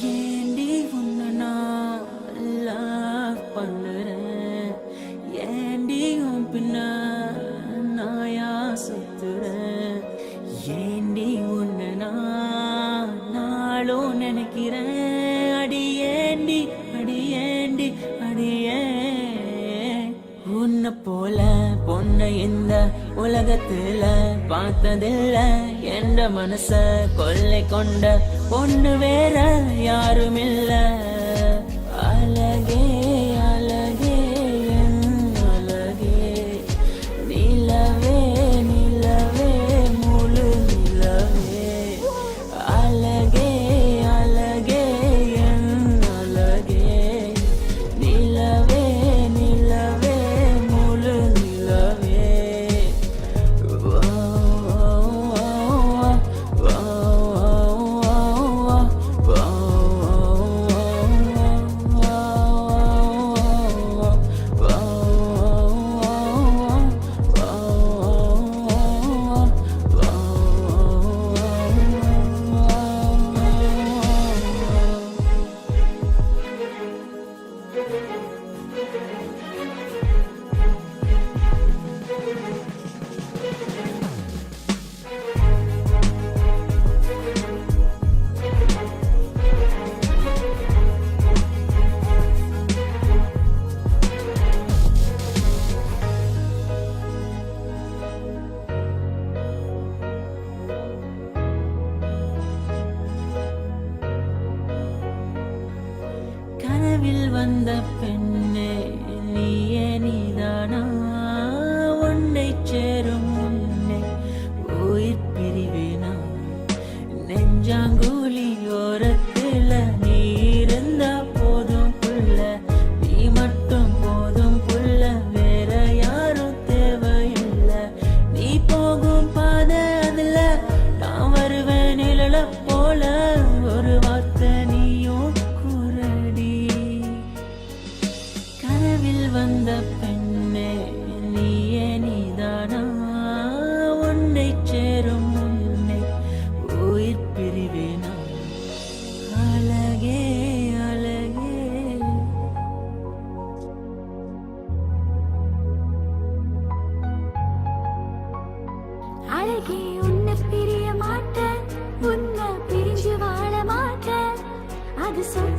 ஏண்டி உன்னை நான் love பண்ணுறேன், ஏண்டி உன் பின்ன நாயா சுத்துறேன், ஏண்டி உன்னை நான் நாளும் நினைக்கிறேன், அடியேண்டி அடியேண்டி அடியே. உன்னை போல பொண்ணை இந்த உலகத்துல பார்த்ததில்ல, என்ற மனச கொள்ளை கொண்ட பொண்ணு வேற யாருமில்ல. அழகே அழகே என் அழகே, நிலவே நிலவே முழு நிலவே. அழகே அழகே என் அழகே, நிலவே நிலவே முழு நிலவே. கனவில் வந்த பெண்ணே நீயே நீதானா, உன்னை சேரும் முன்னே உயிர் பிரிவேனா. நெஞ்சாங்குழி ஓரத்துல நீ இருந்தா போதும் புள்ள, நீ மட்டும் போதும் புள்ள, வேற யாரும் தேவையில்லை. நீ போகும் பாதை அதுல நான் வருவேன் நிழல போல, ஒரு வார்த்தை நீயும் வந்த பெண்ணே நீயே நீதானா, உன்னை சேரும் முன்னே உயிர் பிரிவேனா. அழகே அழகே அழகே, உன்னை பிரிய மாட்டேன், உன்னை பிரிஞ்சு வாழ மாட்டேன், அது சொல்ல